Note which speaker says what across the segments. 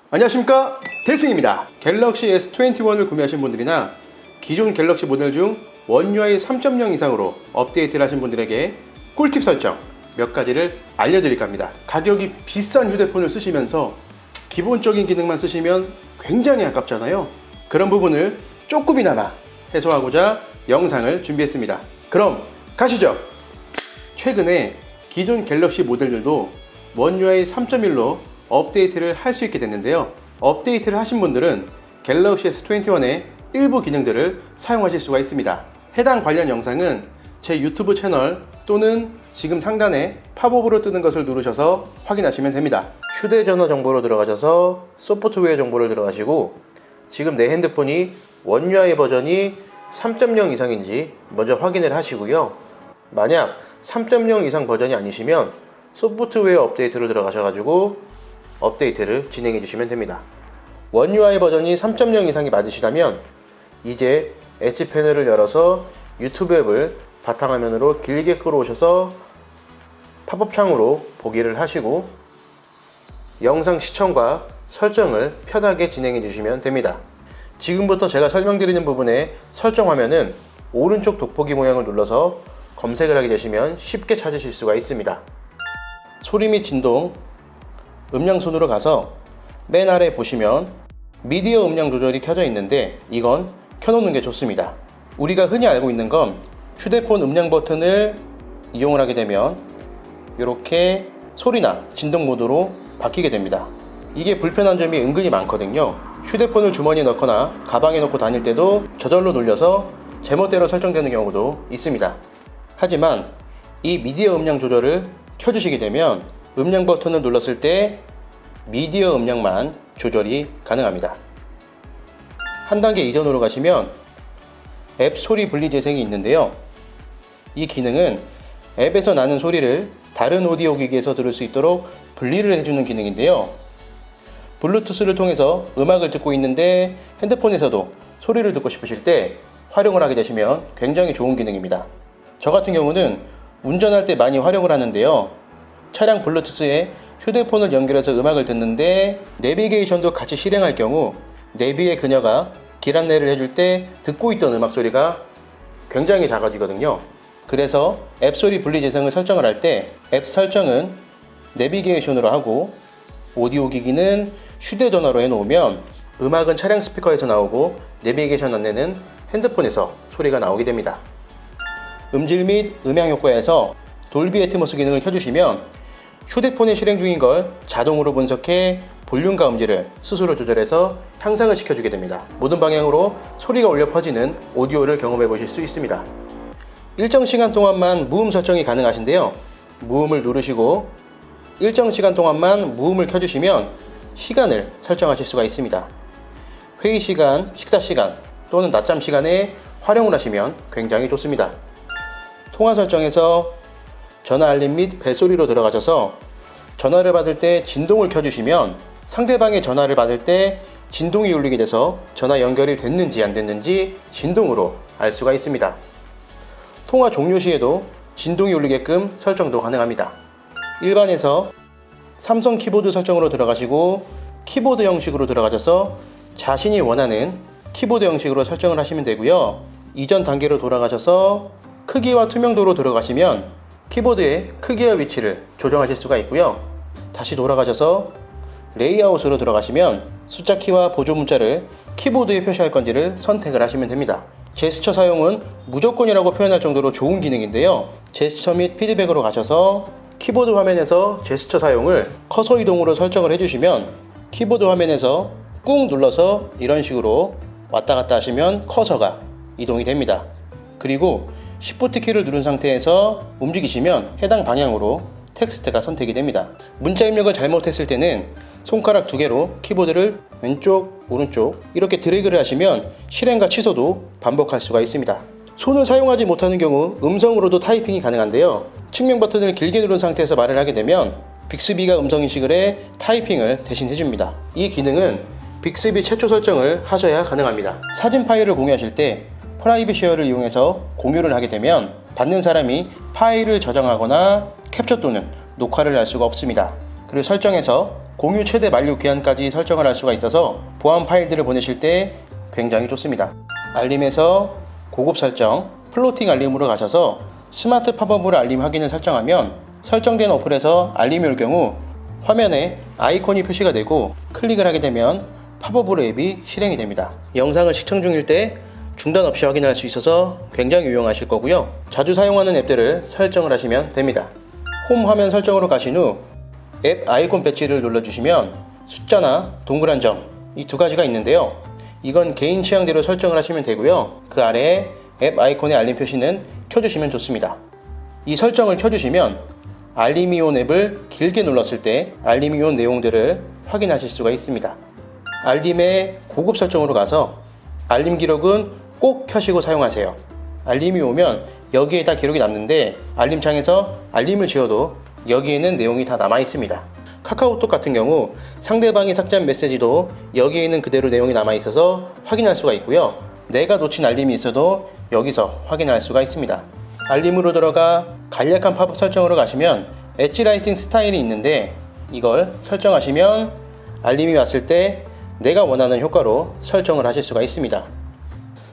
Speaker 1: 안녕하십니까, 델승입니다. 갤럭시 S21을 구매하신 분들이나 기존 갤럭시 모델 중 One UI 3.0 이상으로 업데이트를 하신 분들에게 꿀팁 설정 몇 가지를 알려드릴까 합니다. 가격이 비싼 휴대폰을 쓰시면서 기본적인 기능만 쓰시면 굉장히 아깝잖아요. 그런 부분을 조금이나마 해소하고자 영상을 준비했습니다. 그럼 가시죠. 최근에 기존 갤럭시 모델들도 One UI 3.1로 업데이트를 할 수 있게 됐는데요. 업데이트를 하신 분들은 갤럭시 S21의 일부 기능들을 사용하실 수가 있습니다. 해당 관련 영상은 제 유튜브 채널 또는 지금 상단에 팝업으로 뜨는 것을 누르셔서 확인하시면 됩니다. 휴대전화 정보로 들어가셔서 소프트웨어 정보를 들어가시고 지금 내 핸드폰이 One UI 버전이 3.0 이상인지 먼저 확인을 하시고요. 만약 3.0 이상 버전이 아니시면 소프트웨어 업데이트로 들어가셔가지고 업데이트를 진행해 주시면 됩니다. One UI 버전이 3.0 이상이 맞으시다면 이제 엣지 패널을 열어서 유튜브 앱을 바탕화면으로 길게 끌어오셔서 팝업 창으로 보기를 하시고 영상 시청과 설정을 편하게 진행해 주시면 됩니다. 지금부터 제가 설명드리는 부분의 설정 화면은 오른쪽 돋보기 모양을 눌러서 검색을 하게 되시면 쉽게 찾으실 수가 있습니다. 소리 및 진동, 음량 순으로 가서 맨 아래 보시면 미디어 음량 조절이 켜져 있는데 이건 켜놓는 게 좋습니다. 우리가 흔히 알고 있는 건 휴대폰 음량 버튼을 이용을 하게 되면 이렇게 소리나 진동 모드로 바뀌게 됩니다. 이게 불편한 점이 은근히 많거든요. 휴대폰을 주머니에 넣거나 가방에 넣고 다닐 때도 저절로 눌려서 제멋대로 설정되는 경우도 있습니다. 하지만 이 미디어 음량 조절을 켜주시게 되면 음량 버튼을 눌렀을 때 미디어 음량만 조절이 가능합니다. 한 단계 이전으로 가시면 앱 소리 분리 재생이 있는데요. 이 기능은 앱에서 나는 소리를 다른 오디오 기기에서 들을 수 있도록 분리를 해주는 기능인데요. 블루투스를 통해서 음악을 듣고 있는데 핸드폰에서도 소리를 듣고 싶으실 때 활용을 하게 되시면 굉장히 좋은 기능입니다. 저 같은 경우는 운전할 때 많이 활용을 하는데요. 차량 블루투스에 휴대폰을 연결해서 음악을 듣는데 내비게이션도 같이 실행할 경우 내비의 그녀가 길 안내를 해줄 때 듣고 있던 음악 소리가 굉장히 작아지거든요. 그래서 앱 소리 분리 재생을 설정을 할 때 앱 설정은 내비게이션으로 하고 오디오 기기는 휴대전화로 해놓으면 음악은 차량 스피커에서 나오고 내비게이션 안내는 핸드폰에서 소리가 나오게 됩니다. 음질 및 음향 효과에서 돌비 애트모스 기능을 켜주시면 휴대폰에 실행 중인 걸 자동으로 분석해 볼륨과 음질을 스스로 조절해서 향상을 시켜주게 됩니다. 모든 방향으로 소리가 울려 퍼지는 오디오를 경험해 보실 수 있습니다. 일정 시간 동안만 무음 설정이 가능하신데요. 무음을 누르시고 일정 시간 동안만 무음을 켜주시면 시간을 설정하실 수가 있습니다. 회의 시간, 식사 시간 또는 낮잠 시간에 활용을 하시면 굉장히 좋습니다. 통화 설정에서 전화 알림 및 벨소리로 들어가셔서 전화를 받을 때 진동을 켜주시면 상대방의 전화를 받을 때 진동이 울리게 돼서 전화 연결이 됐는지 안 됐는지 진동으로 알 수가 있습니다. 통화 종료 시에도 진동이 울리게끔 설정도 가능합니다. 일반에서 삼성 키보드 설정으로 들어가시고 키보드 형식으로 들어가셔서 자신이 원하는 키보드 형식으로 설정을 하시면 되고요. 이전 단계로 돌아가셔서 크기와 투명도로 들어가시면 키보드의 크기와 위치를 조정하실 수가 있고요. 다시 돌아가셔서 레이아웃으로 들어가시면 숫자 키와 보조 문자를 키보드에 표시할 건지를 선택을 하시면 됩니다. 제스처 사용은 무조건이라고 표현할 정도로 좋은 기능인데요. 제스처 및 피드백으로 가셔서 키보드 화면에서 제스처 사용을 커서 이동으로 설정을 해주시면 키보드 화면에서 꾹 눌러서 이런 식으로 왔다 갔다 하시면 커서가 이동이 됩니다. 그리고 Shift 키를 누른 상태에서 움직이시면 해당 방향으로 텍스트가 선택이 됩니다. 문자 입력을 잘못했을 때는 손가락 두 개로 키보드를 왼쪽, 오른쪽 이렇게 드래그를 하시면 실행과 취소도 반복할 수가 있습니다. 손을 사용하지 못하는 경우 음성으로도 타이핑이 가능한데요. 측면 버튼을 길게 누른 상태에서 말을 하게 되면 빅스비가 음성 인식을 해 타이핑을 대신 해줍니다. 이 기능은 빅스비 최초 설정을 하셔야 가능합니다. 사진 파일을 공유하실 때 프라이빗 쉐어를 이용해서 공유를 하게 되면 받는 사람이 파일을 저장하거나 캡처 또는 녹화를 할 수가 없습니다. 그리고 설정에서 공유 최대 만료 기한까지 설정을 할 수가 있어서 보안 파일들을 보내실 때 굉장히 좋습니다. 알림에서 고급 설정, 플로팅 알림으로 가셔서 스마트 팝업으로 알림 확인을 설정하면 설정된 어플에서 알림이 올 경우 화면에 아이콘이 표시가 되고 클릭을 하게 되면 팝업으로 앱이 실행이 됩니다. 영상을 시청 중일 때 중단 없이 확인할 수 있어서 굉장히 유용하실 거고요. 자주 사용하는 앱들을 설정을 하시면 됩니다. 홈 화면 설정으로 가신 후 앱 아이콘 배치를 눌러주시면 숫자나 동그란 점 이 두 가지가 있는데요. 이건 개인 취향대로 설정을 하시면 되고요. 그 아래에 앱 아이콘의 알림 표시는 켜주시면 좋습니다. 이 설정을 켜주시면 알림이 온 앱을 길게 눌렀을 때 알림이 온 내용들을 확인하실 수가 있습니다. 알림의 고급 설정으로 가서 알림 기록은 꼭 켜시고 사용하세요. 알림이 오면 여기에다 기록이 남는데 알림창에서 알림을 지워도 여기에는 내용이 다 남아 있습니다. 카카오톡 같은 경우 상대방이 삭제한 메시지도 여기에는 그대로 내용이 남아 있어서 확인할 수가 있고요. 내가 놓친 알림이 있어도 여기서 확인할 수가 있습니다. 알림으로 들어가 간략한 팝업 설정으로 가시면 엣지 라이팅 스타일이 있는데 이걸 설정하시면 알림이 왔을 때 내가 원하는 효과로 설정을 하실 수가 있습니다.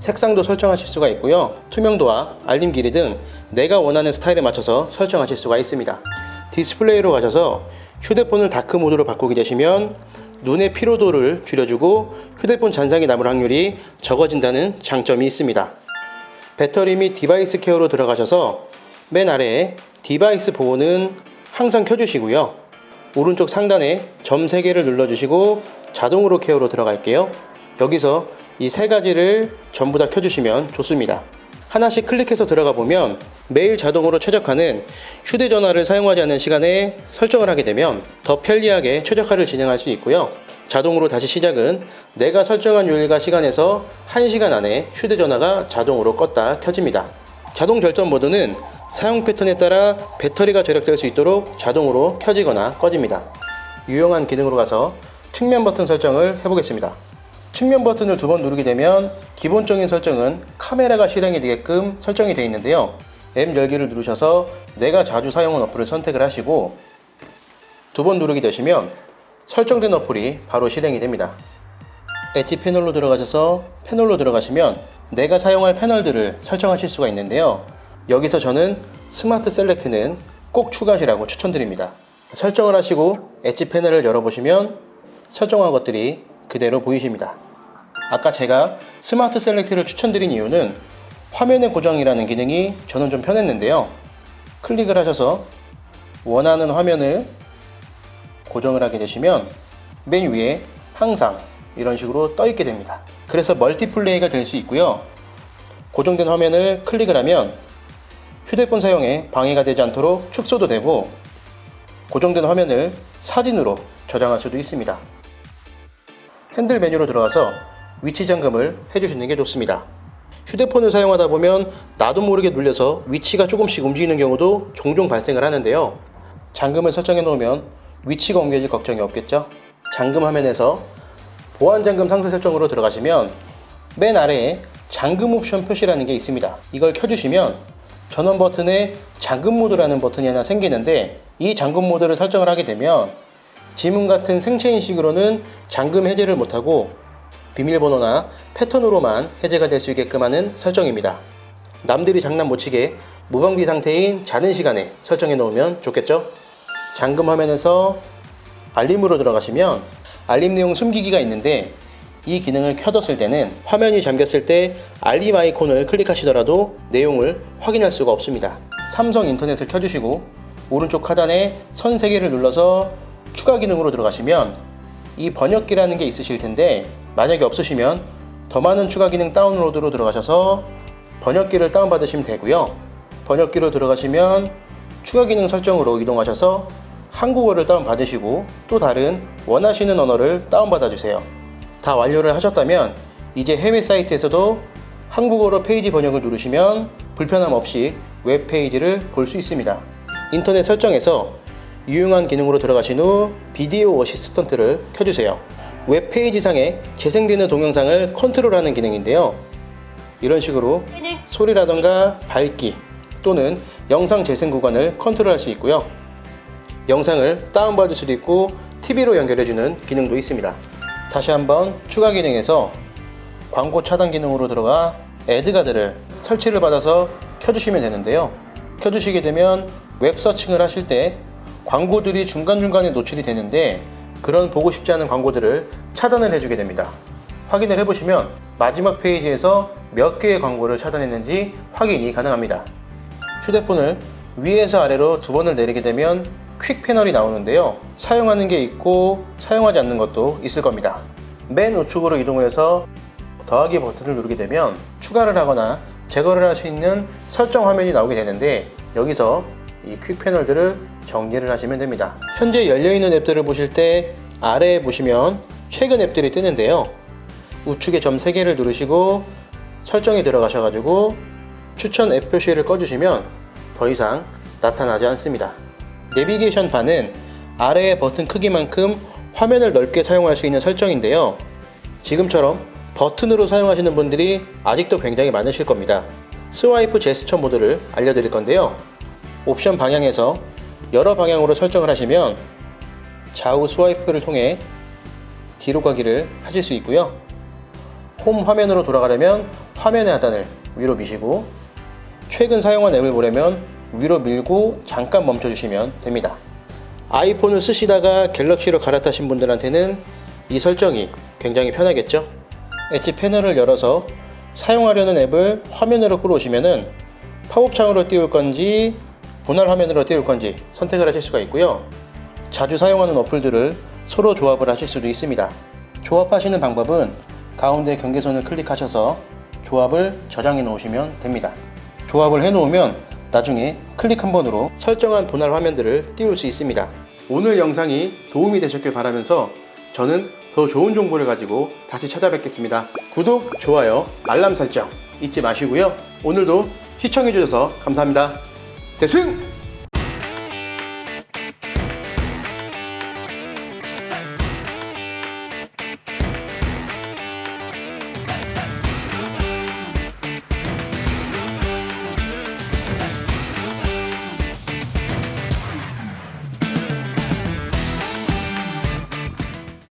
Speaker 1: 색상도 설정하실 수가 있고요. 투명도와 알림 길이 등 내가 원하는 스타일에 맞춰서 설정하실 수가 있습니다. 디스플레이로 가셔서 휴대폰을 다크 모드로 바꾸게 되시면 눈의 피로도를 줄여주고 휴대폰 잔상이 남을 확률이 적어진다는 장점이 있습니다. 배터리 및 디바이스 케어로 들어가셔서 맨 아래에 디바이스 보호는 항상 켜주시고요. 오른쪽 상단에 점 3개를 눌러주시고 자동으로 케어로 들어갈게요. 여기서 이 3가지를 전부 다 켜주시면 좋습니다. 하나씩 클릭해서 들어가 보면 매일 자동으로 최적화는 휴대전화를 사용하지 않는 시간에 설정을 하게 되면 더 편리하게 최적화를 진행할 수 있고요. 자동으로 다시 시작은 내가 설정한 요일과 시간에서 1시간 안에 휴대전화가 자동으로 껐다 켜집니다. 자동 절전 모드는 사용 패턴에 따라 배터리가 절약될 수 있도록 자동으로 켜지거나 꺼집니다. 유용한 기능으로 가서 측면 버튼 설정을 해보겠습니다. 측면 버튼을 2번 누르게 되면 기본적인 설정은 카메라가 실행이 되게끔 설정이 되어 있는데요. 앱 열기를 누르셔서 내가 자주 사용한 어플을 선택을 하시고 2번 누르게 되시면 설정된 어플이 바로 실행이 됩니다. 엣지 패널로 들어가셔서 패널로 들어가시면 내가 사용할 패널들을 설정하실 수가 있는데요. 여기서 저는 스마트 셀렉트는 꼭 추가하시라고 추천드립니다. 설정을 하시고 엣지 패널을 열어보시면 설정한 것들이 그대로 보이십니다. 아까 제가 스마트 셀렉트를 추천드린 이유는 화면의 고정이라는 기능이 저는 좀 편했는데요. 클릭을 하셔서 원하는 화면을 고정을 하게 되시면 맨 위에 항상 이런 식으로 떠 있게 됩니다. 그래서 멀티플레이가 될 수 있고요. 고정된 화면을 클릭을 하면 휴대폰 사용에 방해가 되지 않도록 축소도 되고 고정된 화면을 사진으로 저장할 수도 있습니다. 핸들 메뉴로 들어가서 위치 잠금을 해주시는 게 좋습니다. 휴대폰을 사용하다 보면 나도 모르게 눌려서 위치가 조금씩 움직이는 경우도 종종 발생을 하는데요. 잠금을 설정해 놓으면 위치가 옮겨질 걱정이 없겠죠. 잠금 화면에서 보안 잠금 상세 설정으로 들어가시면 맨 아래에 잠금 옵션 표시라는 게 있습니다. 이걸 켜주시면 전원 버튼에 잠금 모드라는 버튼이 하나 생기는데 이 잠금 모드를 설정을 하게 되면 지문 같은 생체 인식으로는 잠금 해제를 못하고 비밀번호나 패턴으로만 해제가 될 수 있게끔 하는 설정입니다. 남들이 장난 못 치게 무방비 상태인 자는 시간에 설정해 놓으면 좋겠죠? 잠금 화면에서 알림으로 들어가시면 알림 내용 숨기기가 있는데 이 기능을 켜뒀을 때는 화면이 잠겼을 때 알림 아이콘을 클릭하시더라도 내용을 확인할 수가 없습니다. 삼성 인터넷을 켜주시고 오른쪽 하단에 선 3개를 눌러서 추가 기능으로 들어가시면 이 번역기라는 게 있으실 텐데 만약에 없으시면 더 많은 추가 기능 다운로드로 들어가셔서 번역기를 다운받으시면 되고요. 번역기로 들어가시면 추가 기능 설정으로 이동하셔서 한국어를 다운받으시고 또 다른 원하시는 언어를 다운받아 주세요. 다 완료를 하셨다면 이제 해외 사이트에서도 한국어로 페이지 번역을 누르시면 불편함 없이 웹페이지를 볼 수 있습니다. 인터넷 설정에서 유용한 기능으로 들어가신 후 비디오 어시스턴트를 켜주세요. 웹페이지 상에 재생되는 동영상을 컨트롤하는 기능인데요. 이런 식으로 소리라던가 밝기 또는 영상 재생 구간을 컨트롤할 수 있고요. 영상을 다운받을 수도 있고 TV로 연결해주는 기능도 있습니다. 다시 한번 추가 기능에서 광고 차단 기능으로 들어가 애드가드를 설치를 받아서 켜주시면 되는데요. 켜주시게 되면 웹 서칭을 하실 때 광고들이 중간중간에 노출이 되는데 그런 보고 싶지 않은 광고들을 차단을 해주게 됩니다. 확인을 해보시면 마지막 페이지에서 몇 개의 광고를 차단했는지 확인이 가능합니다. 휴대폰을 위에서 아래로 두 번을 내리게 되면 퀵 패널이 나오는데요. 사용하는 게 있고 사용하지 않는 것도 있을 겁니다. 맨 우측으로 이동을 해서 더하기 버튼을 누르게 되면 추가를 하거나 제거를 할 수 있는 설정 화면이 나오게 되는데 여기서 이 퀵 패널들을 정리를 하시면 됩니다. 현재 열려있는 앱들을 보실 때 아래에 보시면 최근 앱들이 뜨는데요. 우측에 점 3개를 누르시고 설정에 들어가셔가지고 추천 앱 표시를 꺼주시면 더 이상 나타나지 않습니다. 내비게이션 바는 아래의 버튼 크기만큼 화면을 넓게 사용할 수 있는 설정인데요. 지금처럼 버튼으로 사용하시는 분들이 아직도 굉장히 많으실 겁니다. 스와이프 제스처 모드를 알려드릴 건데요. 옵션 방향에서 여러 방향으로 설정을 하시면 좌우 스와이프를 통해 뒤로 가기를 하실 수 있고요. 홈 화면으로 돌아가려면 화면의 하단을 위로 미시고 최근 사용한 앱을 보려면 위로 밀고 잠깐 멈춰주시면 됩니다. 아이폰을 쓰시다가 갤럭시로 갈아타신 분들한테는 이 설정이 굉장히 편하겠죠? 엣지 패널을 열어서 사용하려는 앱을 화면으로 끌어오시면은 팝업 창으로 띄울 건지 분할 화면으로 띄울 건지 선택을 하실 수가 있고요. 자주 사용하는 어플들을 서로 조합을 하실 수도 있습니다. 조합하시는 방법은 가운데 경계선을 클릭하셔서 조합을 저장해 놓으시면 됩니다. 조합을 해 놓으면 나중에 클릭 한 번으로 설정한 분할 화면들을 띄울 수 있습니다. 오늘 영상이 도움이 되셨길 바라면서 저는 더 좋은 정보를 가지고 다시 찾아뵙겠습니다. 구독, 좋아요, 알람 설정 잊지 마시고요. 오늘도 시청해 주셔서 감사합니다. 대승!